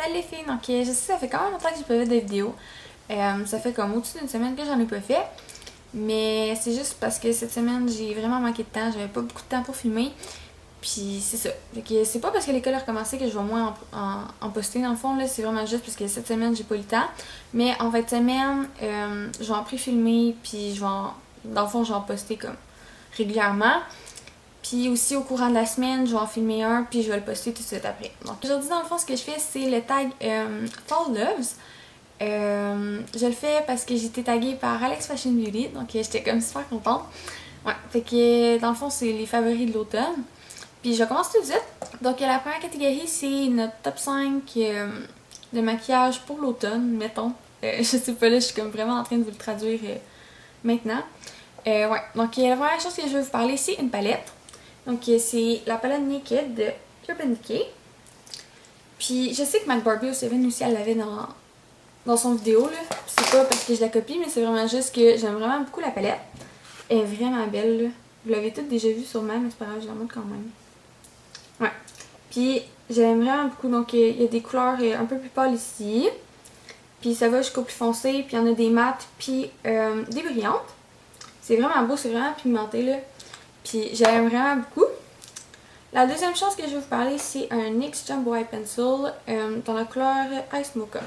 Salut les filles! Donc, je sais que ça fait quand même longtemps que j'ai pas fait de vidéo. Ça fait comme au-dessus d'une semaine que j'en ai pas fait. Mais c'est juste parce que cette semaine, j'ai vraiment manqué de temps. J'avais pas beaucoup de temps pour filmer. Puis c'est ça. Fait que c'est pas parce que l'école a recommencé que je vais moins en poster dans le fond. Là, c'est vraiment juste parce que cette semaine, j'ai pas eu le temps. Mais en fin de semaine, je vais en pré-filmer. Puis dans le fond, je vais en poster comme régulièrement. Puis aussi au courant de la semaine, je vais en filmer un, puis je vais le poster tout de suite après. Donc aujourd'hui, dans le fond, ce que je fais, c'est le tag Fall Loves. Je le fais parce que j'ai été taguée par Alex Fashion Beauty, donc j'étais comme super contente. Ouais, fait que dans le fond, c'est les favoris de l'automne. Puis je commence tout de suite. Donc la première catégorie, c'est notre top 5 de maquillage pour l'automne, mettons. Je sais pas, là, je suis comme vraiment en train de vous le traduire maintenant. Ouais, donc la première chose que je vais vous parler, c'est une palette. Donc c'est la palette Naked de Urban Decay. Puis je sais que Mac Barbie au Seven aussi, elle l'avait dans son vidéo, là. C'est pas parce que je la copie, mais c'est vraiment juste que j'aime vraiment beaucoup la palette. Elle est vraiment belle, là. Vous l'avez toutes déjà vue sûrement, mais c'est pas grave, je la montre quand même. Ouais. Puis j'aime vraiment beaucoup, donc il y a des couleurs un peu plus pâles ici. Puis ça va jusqu'au plus foncé, puis il y en a des mates, puis des brillantes. C'est vraiment beau, c'est vraiment pigmenté, là. Puis j'aime vraiment beaucoup. La deuxième chose que je vais vous parler, c'est un NYX Jumbo Eye Pencil dans la couleur Ice Mocha.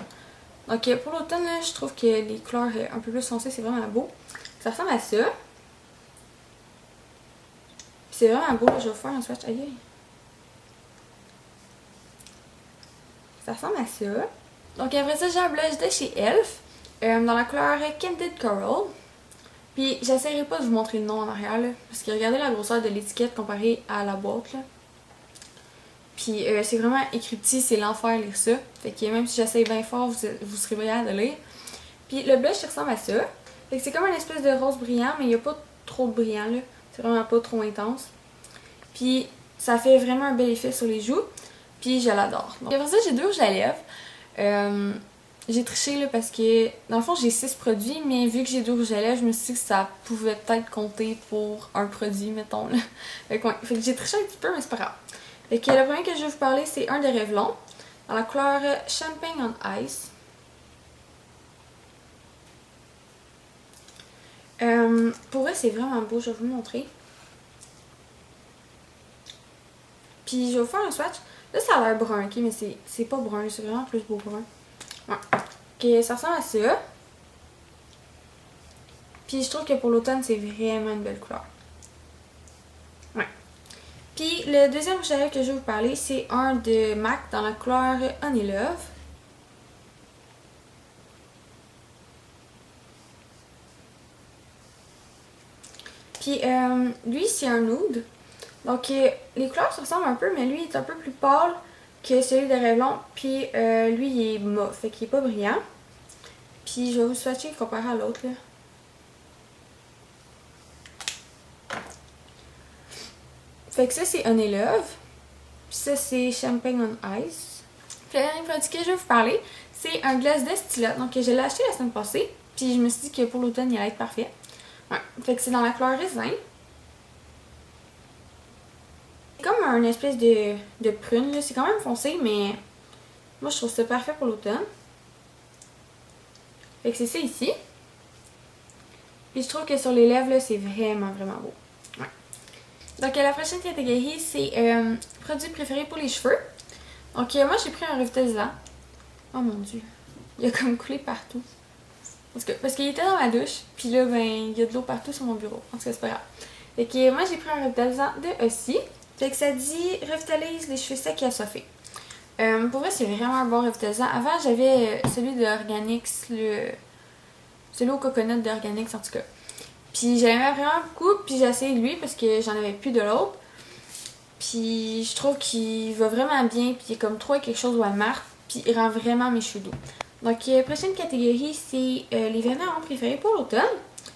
Donc pour l'automne, je trouve que les couleurs un peu plus foncées, c'est vraiment beau. Ça ressemble à ça. Puis c'est vraiment beau, là. Je vais vous faire un swatch. Aïe aïe. Ça ressemble à ça. Donc après ça, j'ai un blush de chez Elf dans la couleur Candid Coral. Puis j'essaierai pas de vous montrer le nom en arrière, là, parce que regardez la grosseur de l'étiquette comparée à la boîte, là. Puis c'est vraiment écrit petit, c'est l'enfer lire ça. Fait que même si j'essaye bien fort, vous serez brillant de lire. Puis le blush, il ressemble à ça. Fait que c'est comme une espèce de rose brillant, mais il n'y a pas trop de brillant, là. C'est vraiment pas trop intense. Puis ça fait vraiment un bel effet sur les joues. Puis je l'adore. Donc après ça, j'ai 2 rouges à lèvres. J'ai triché là parce que dans le fond j'ai 6 produits, mais vu que j'ai 2 rouges à lèvres, je me suis dit que ça pouvait peut-être compter pour un produit, mettons là. Fait que j'ai triché un petit peu, mais c'est pas grave. Fait que le premier que je vais vous parler, c'est un de Revlon, dans la couleur Champagne on Ice. Pour vrai, c'est vraiment beau, je vais vous le montrer. Puis je vais vous faire un swatch. Là, ça a l'air brun, ok, mais c'est pas brun, c'est vraiment plus beau brun. Ouais. Ok, ça ressemble à ça. Puis je trouve que pour l'automne, c'est vraiment une belle couleur. Ouais. Puis le deuxième rouge à lèvres que je vais vous parler, c'est un de MAC dans la couleur Honey Love. Puis lui, c'est un nude. Donc les couleurs se ressemblent un peu, mais lui, il est un peu plus pâle que celui de Revlon. Puis lui, il est mauve, fait qu'il est pas brillant. Puis je vais vous swatcher comparé à l'autre, là. Fait que ça, c'est Honey Love. Puis ça, c'est Champagne on Ice. Puis le dernier produit que je vais vous parler, c'est un gloss de Stila. Donc je l'ai acheté la semaine passée. Puis je me suis dit que pour l'automne, il allait être parfait. Ouais. Fait que c'est dans la couleur raisin. C'est comme un espèce de prune, là. C'est quand même foncé, mais moi, je trouve ça parfait pour l'automne. Fait que c'est ça ici. Puis je trouve que sur les lèvres, là, c'est vraiment, vraiment beau. Ouais. Donc la prochaine catégorie, c'est produits préférés pour les cheveux. Donc moi, j'ai pris un revitalisant. Oh mon dieu. Il a comme coulé partout. Parce qu'il était dans ma douche. Puis là, ben, il y a de l'eau partout sur mon bureau. En tout cas, c'est pas grave. Fait que moi, j'ai pris un revitalisant de Ossie. Fait que ça dit revitalise les cheveux secs et assoiffés. Pour vrai, c'est vraiment un bon revitalisant. Avant, j'avais celui de Organix, celui au coconut d'Organix en tout cas. Puis j'aimais vraiment beaucoup, puis j'ai essayé lui parce que j'en avais plus de l'autre. Puis je trouve qu'il va vraiment bien, puis il est comme trop quelque chose Walmart, puis il rend vraiment mes cheveux doux. Donc prochaine catégorie, c'est les vêtements préférés pour l'automne.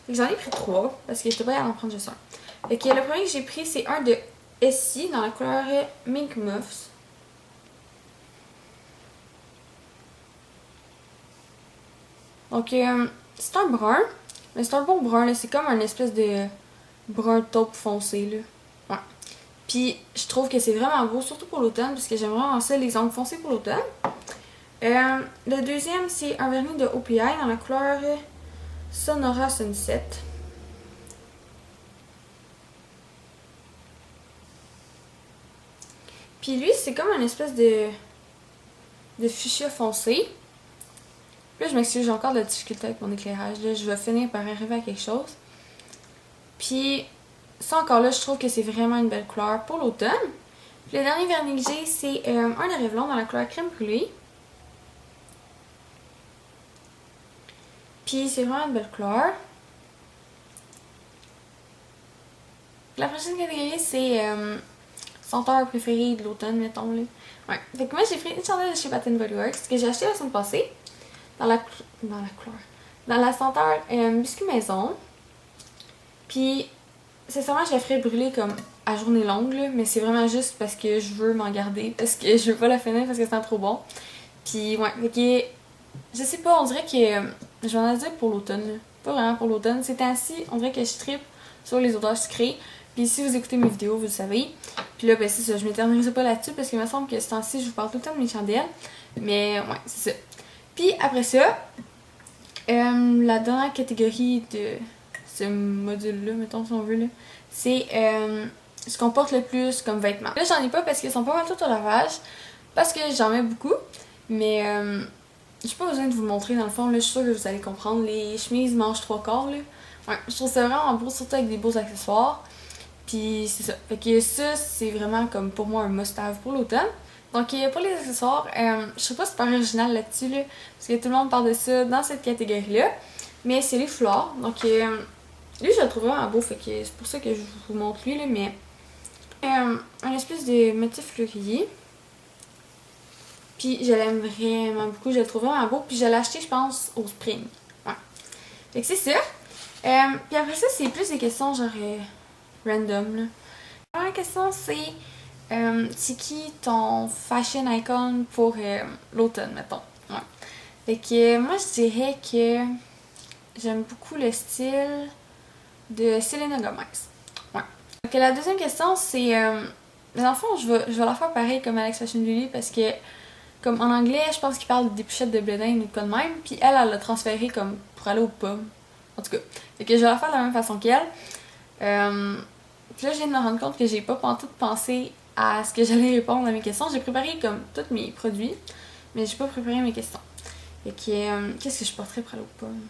J'en ai pris 3 parce que j'étais pas à en prendre juste un. Fait que le premier que j'ai pris, c'est un de Essie dans la couleur Mink Muffs. Donc c'est un brun, mais c'est un bon brun, là. C'est comme un espèce de brun taupe foncé, là. Ouais. Puis je trouve que c'est vraiment beau, surtout pour l'automne, parce que j'aime vraiment ça, les ongles foncés pour l'automne. Le deuxième, c'est un vernis de OPI dans la couleur Sonora Sunset. Puis lui, c'est comme une espèce de fuchsia foncé. Là, je m'excuse, j'ai encore de la difficulté avec mon éclairage. Là, je vais finir par arriver à quelque chose. Puis, ça encore là, je trouve que c'est vraiment une belle couleur pour l'automne. Le dernier vernis que j'ai, c'est un de Revlon dans la couleur crème brûlée. Puis, c'est vraiment une belle couleur. La prochaine catégorie, c'est senteur préférée de l'automne, mettons. Là. Ouais. Fait que moi, j'ai pris une chandelle de chez Bath Body Works que j'ai acheté la semaine passée. Dans la couleur. Dans la senteur biscuit maison. Puis, sincèrement, je la ferais brûler comme à journée longue, là, mais c'est vraiment juste parce que je veux m'en garder, parce que je veux pas la finir parce que c'est trop bon. Puis, ouais, ok, je sais pas, on dirait que je vais en dire pour l'automne, là. Pas vraiment pour l'automne. Ces temps-ci, on dirait que je trippe sur les odeurs sucrées. Puis, si vous écoutez mes vidéos, vous le savez. Puis là, ben, c'est ça, je m'éterniserai pas là-dessus parce qu'il me semble que ce temps-ci, je vous parle tout le temps de mes chandelles. Mais, ouais, c'est ça. Puis, après ça, la dernière catégorie de ce module-là, mettons si on veut, là, c'est ce qu'on porte le plus comme vêtements. Là, j'en ai pas parce qu'ils sont pas mal tout au lavage, parce que j'en mets beaucoup, mais j'ai pas besoin de vous le montrer dans le fond, là, je suis sûre que vous allez comprendre. Les chemises manches 3/4, là. Ouais, je trouve ça vraiment beau, surtout avec des beaux accessoires. Puis c'est ça. Fait que ça, c'est vraiment comme pour moi un must-have pour l'automne. Donc pour les accessoires, je sais pas si c'est pas original là-dessus, là, parce que tout le monde parle de ça dans cette catégorie-là. Mais c'est les foulards. Donc lui, je le trouve vraiment beau, fait que c'est pour ça que je vous montre lui, là, mais un espèce de motif fleuri. Puis je l'aime vraiment beaucoup, je le trouve vraiment beau. Puis je l'ai acheté, je pense, au spring. Ouais. Fait que c'est ça. Puis après ça, c'est plus des questions genre random, là. La première question, c'est qui ton fashion icon pour l'automne, mettons? Ouais. Fait que moi, je dirais que j'aime beaucoup le style de Selena Gomez. Ouais. Donc la deuxième question, c'est... dans le fond, je vais la faire pareil comme Alex Fashion Beauty parce que, comme en anglais, je pense qu'il parle des pochettes de blé d'Inde ou de quoi de même, puis elle l'a transféré comme pour aller aux pommes. En tout cas. Fait que je vais la faire de la même façon qu'elle. Puis là, je viens de me rendre compte que j'ai pas pantoute pensé à ce que j'allais répondre à mes questions. J'ai préparé comme tous mes produits, mais j'ai pas préparé mes questions. Fait que, qu'est-ce que je porterais pour aller aux pommes?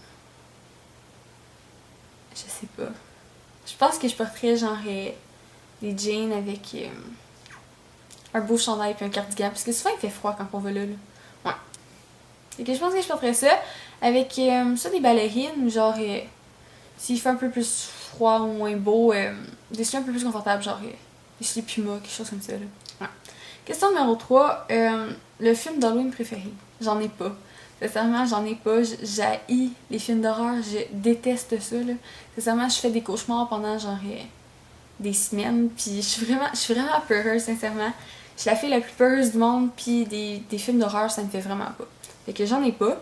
Je sais pas. Je pense que je porterais genre des jeans avec un beau chandail et un cardigan. Parce que souvent il fait froid quand on va là. Ouais. Fait que je pense que je porterais ça avec ça des ballerines, genre s'il fait un peu plus froid ou moins beau, des styles un peu plus confortables, genre des styles Puma, quelque chose comme ça. Là. Ouais. Question numéro 3, le film d'Halloween préféré. J'en ai pas. Sincèrement, j'en ai pas. J'haïs les films d'horreur. Je déteste ça. Là. Sincèrement, je fais des cauchemars pendant genre des semaines. Puis je suis vraiment peureuse, sincèrement. Je suis la fille la plus peureuse du monde. Puis des films d'horreur, ça me fait vraiment pas. Fait que j'en ai pas.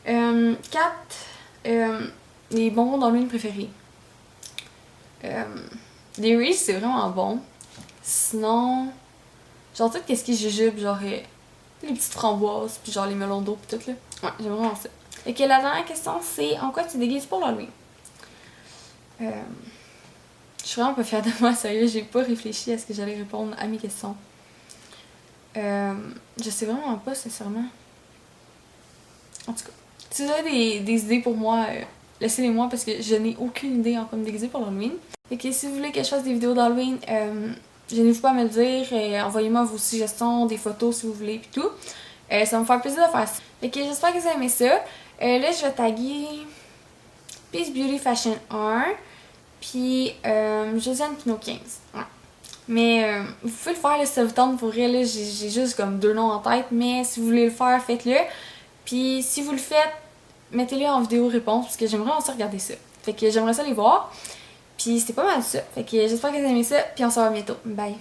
4. Les bonbons d'Halloween préférés. Les Reese, c'est vraiment bon. Sinon, genre tout ce qui est jujube, genre les petites framboises, puis genre les melons d'eau, pis tout là. Ouais, j'aime vraiment ça. Et que la dernière question, c'est en quoi tu déguises pour l'Halloween? Je suis vraiment pas fière de moi, sérieux, j'ai pas réfléchi à ce que j'allais répondre à mes questions. Je sais vraiment pas, sincèrement. En tout cas, si vous avez des idées pour moi, laissez-les-moi parce que je n'ai aucune idée en quoi me déguiser pour l'Halloween. Et que si vous voulez que je fasse des vidéos d'Halloween, gênez-vous pas à me le dire. Envoyez-moi vos suggestions, des photos si vous voulez, pis tout. Ça va me faire plaisir de faire ça. Fait que j'espère que vous avez aimé ça. Là, je vais taguer Peace Beauty Fashion 1, puis Josiane Pinot 15. Ouais. Mais vous pouvez le faire là, si ça vous tente pour vrai. Là, j'ai juste comme 2 noms en tête, mais si vous voulez le faire, faites-le. Puis si vous le faites, mettez-le en vidéo réponse parce que j'aimerais aussi regarder ça. Fait que j'aimerais ça les voir. Puis c'était pas mal ça. Fait que j'espère que vous avez aimé ça. Puis on se revoit bientôt. Bye!